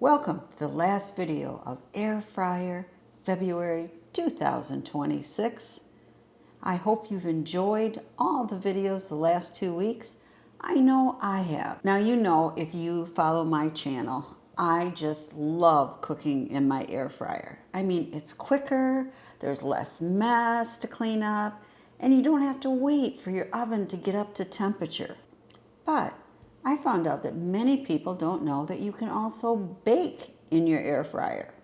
Welcome to the last video of Air Fryer February 2026. I hope you've enjoyed all the videos the last 2 weeks. I know I have. Now you know, if you follow my channel, I just love cooking in my air fryer. I mean, it's quicker, there's less mess to clean up, and you don't have to wait for your oven to get up to temperature. But I found out that many people don't know that you can also bake in your air fryer.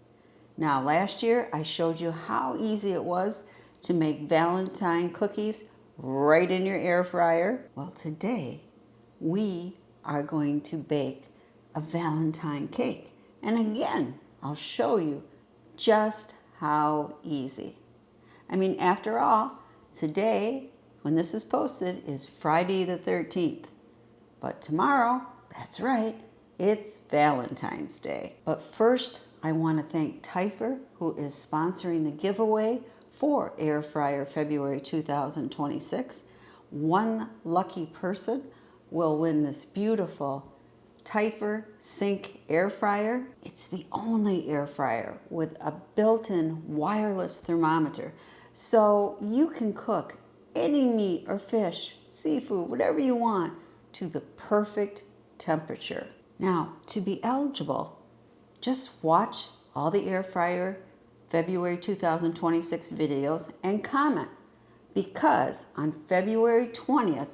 Now, last year I showed you how easy it was to make Valentine cookies right in your air fryer. Well, today we are going to bake a Valentine cake. And again, I'll show you just how easy. I mean, after all, today, when this is posted, is Friday the 13th. But tomorrow, that's right, it's Valentine's Day. But first, I want to thank Tyfer, who is sponsoring the giveaway for Air Fryer February 2026. One lucky person will win this beautiful Tyfer Sync air fryer. It's the only air fryer with a built-in wireless thermometer. So you can cook any meat or fish, seafood, whatever you want, to the perfect temperature. Now, to be eligible, just watch all the air fryer February 2026 videos and comment, because on February 20th,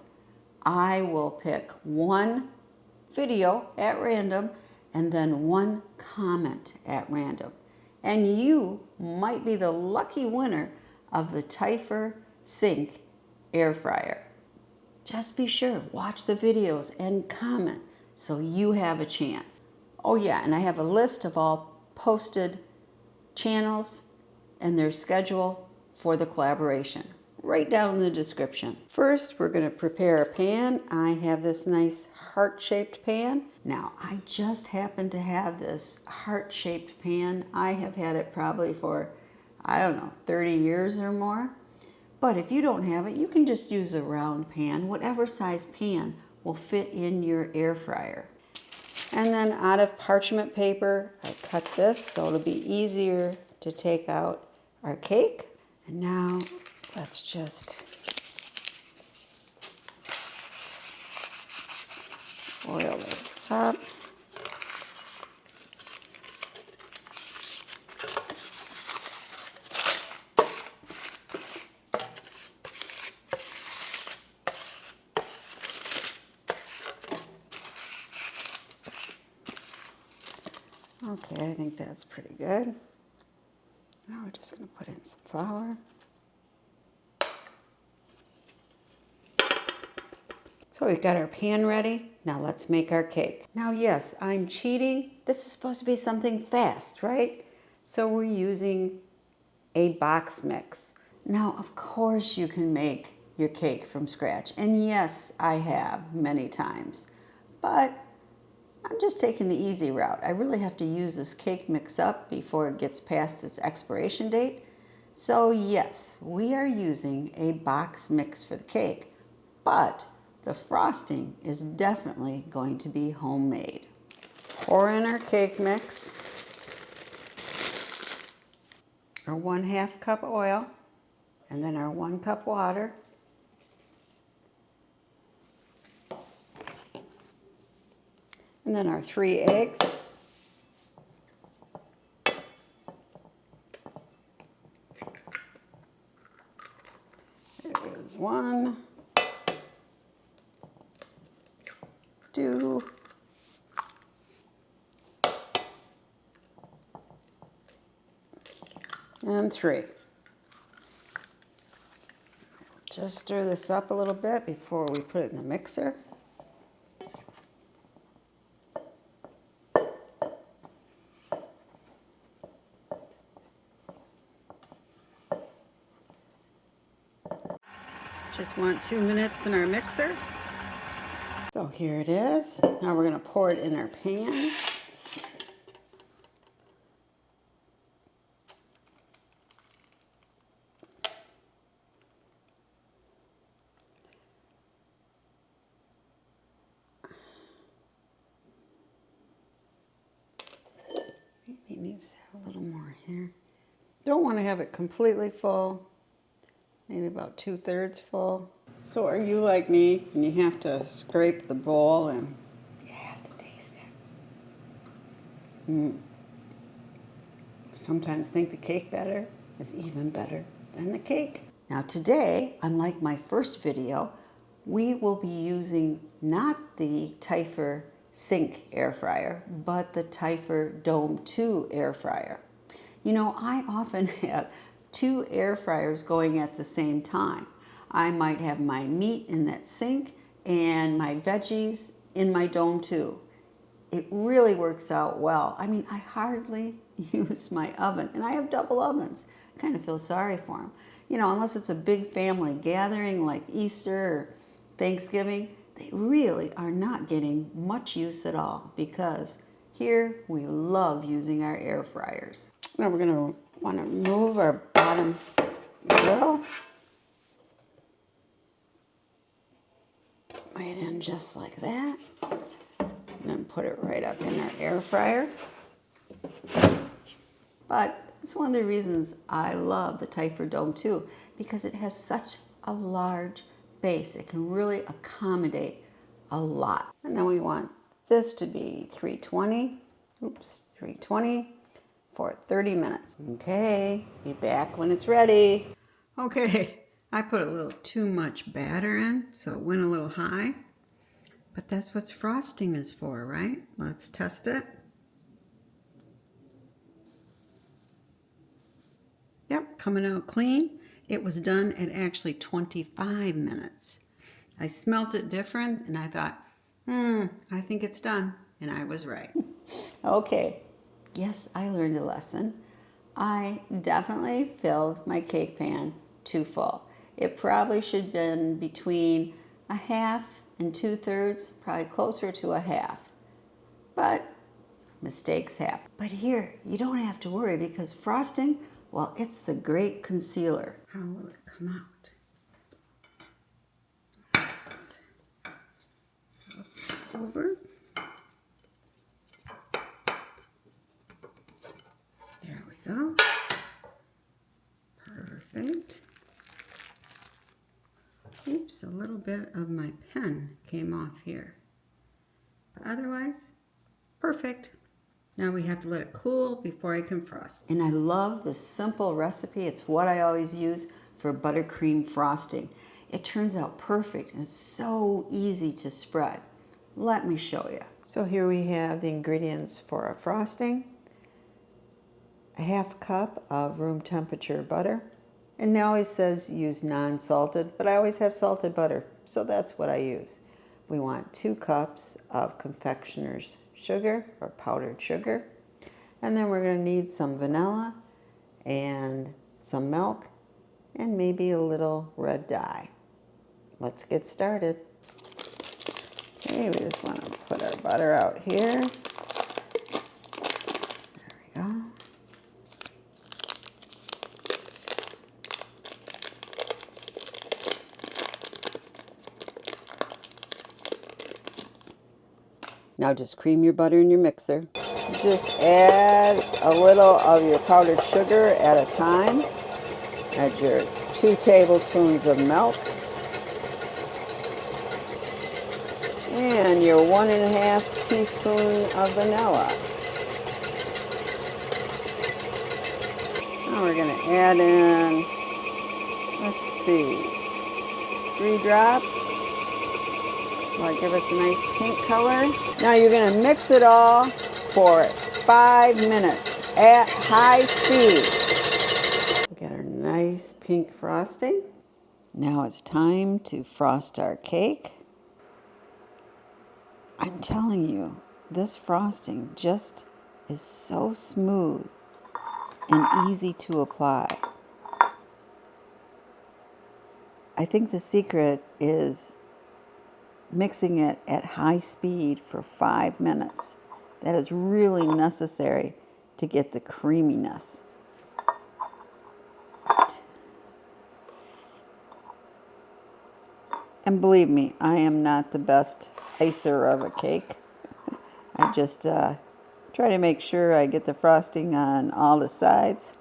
I will pick one video at random and then one comment at random. And you might be the lucky winner of the Tyfer Sync air fryer. Just be sure, watch the videos and comment so you have a chance. Oh yeah, and I have a list of all posted channels and their schedule for the collaboration right down in the description. First, we're going to prepare a pan. I have this nice heart-shaped pan. Now, I just happen to have this heart-shaped pan. I have had it probably for, I don't know, 30 years or more. But if you don't have it, you can just use a round pan. Whatever size pan will fit in your air fryer. And then out of parchment paper, I cut this so it'll be easier to take out our cake. And now let's just oil this up. Okay, I think that's pretty good. Now we're just going to put in some flour. So we've got our pan ready. Now let's make our cake. Now, yes, I'm cheating. This is supposed to be something fast, right? So we're using a box mix. Now, of course, you can make your cake from scratch. And yes, I have many times. But I'm just taking the easy route. I really have to use this cake mix up before it gets past its expiration date. So yes, we are using a box mix for the cake, but the frosting is definitely going to be homemade. Pour in our cake mix, our 1/2 cup oil, and then our 1 cup water. And then our 3 eggs. There's 1, 2, and 3. Just stir this up a little bit before we put it in the mixer. Just want 2 minutes in our mixer. So here it is. Now we're going to pour it in our pan. Just have a little more here. Don't want to have it completely full. Maybe about 2/3 full. So are you like me and you have to scrape the bowl and you have to taste it? Sometimes think the cake batter is even better than the cake. Now today, unlike my first video, we will be using not the Teifer Sink air fryer, but the Teifer Dome 2 air fryer. You know, I often have 2 air fryers going at the same time. I might have my meat in that sink and my veggies in my Dome 2. It really works out well. I mean, I hardly use my oven, and I have double ovens. I kind of feel sorry for them. You know, unless it's a big family gathering like Easter or Thanksgiving, they really are not getting much use at all because here we love using our air fryers. Now we're going to want to move our bottom grill right in just like that. And then put it right up in our air fryer. But it's one of the reasons I love the Teifer Dome 2 because it has such a large base. It can really accommodate a lot. And then we want this to be 320 for 30 minutes. Okay, be back when it's ready. Okay, I put a little too much batter in, so it went a little high. But that's what frosting is for, right? Let's test it. Yep, coming out clean. It was done at actually 25 minutes. I smelt it different and I thought, I think it's done. And I was right. Okay, yes, I learned a lesson. I definitely filled my cake pan too full. It probably should have been between 1/2 and 2/3, probably closer to 1/2. But mistakes happen. But here, you don't have to worry because frosting, well, it's the great concealer. How will it come out? Let's flip it over. There we go. Perfect. Oops, a little bit of my pen came off here. But otherwise, perfect. Now we have to let it cool before I can frost. And I love this simple recipe. It's what I always use for buttercream frosting. It turns out perfect and it's so easy to spread. Let me show you. So here we have the ingredients for a frosting. 1/2 cup of room temperature butter. And it always says use non-salted, but I always have salted butter, so that's what I use. We want 2 cups of confectioner's sugar or powdered sugar. And then we're going to need some vanilla and some milk and maybe a little red dye. Let's get started. Okay, we just want to put our butter out here. There we go. Now just cream your butter in your mixer. Just add a little of your powdered sugar at a time. Add your 2 tablespoons of milk. And your 1½ teaspoon of vanilla. Now we're going to add in, let's see, 3 drops. That'll give us a nice pink color. Now you're going to mix it all for 5 minutes at high speed. Get our nice pink frosting. Now it's time to frost our cake. I'm telling you, this frosting just is so smooth and easy to apply. I think the secret is mixing it at high speed for 5 minutes. That is really necessary to get the creaminess. And believe me, I am not the best icer of a cake. I just Try to make sure I get the frosting on all the sides.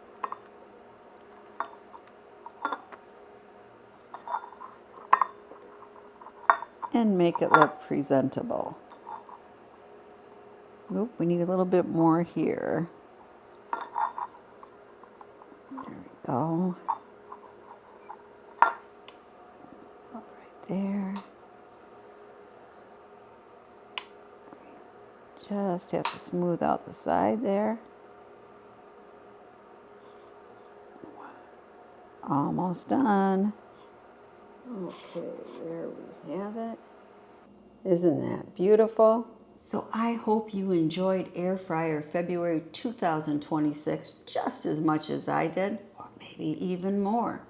And make it look presentable. Oop, we need a little bit more here. There we go. Right there. Just have to smooth out the side there. Almost done. Okay, there we have it. Isn't that beautiful? So I hope you enjoyed Air Fryer February 2026 just as much as I did, or maybe even more.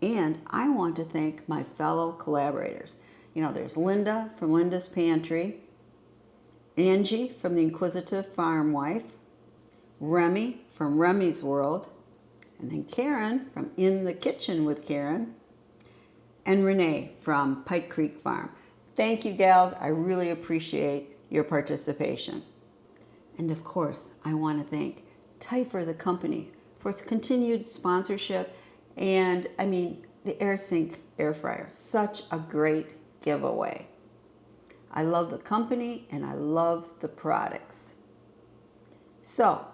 And I want to thank my fellow collaborators. You know, there's Linda from Linda's Pantry, Angie from the Inquisitive Farm Wife, Remy from Remy's World, and then Karen from In the Kitchen with Karen, and Renee from Pike Creek Farm. Thank you, gals. I really appreciate your participation. And of course, I want to thank Tyfer, the company, for its continued sponsorship. And I mean, the AirSync air fryer, such a great giveaway. I love the company and I love the products. So,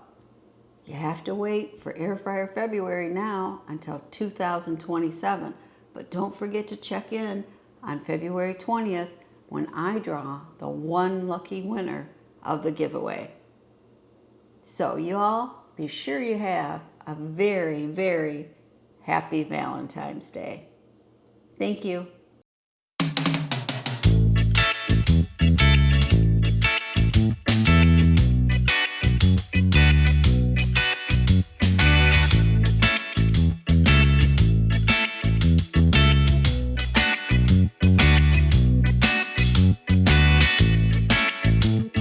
you have to wait for Air Fryer February now until 2027. But don't forget to check in on February 20th when I draw the one lucky winner of the giveaway. So y'all, be sure you have a very, very happy Valentine's Day. Thank you.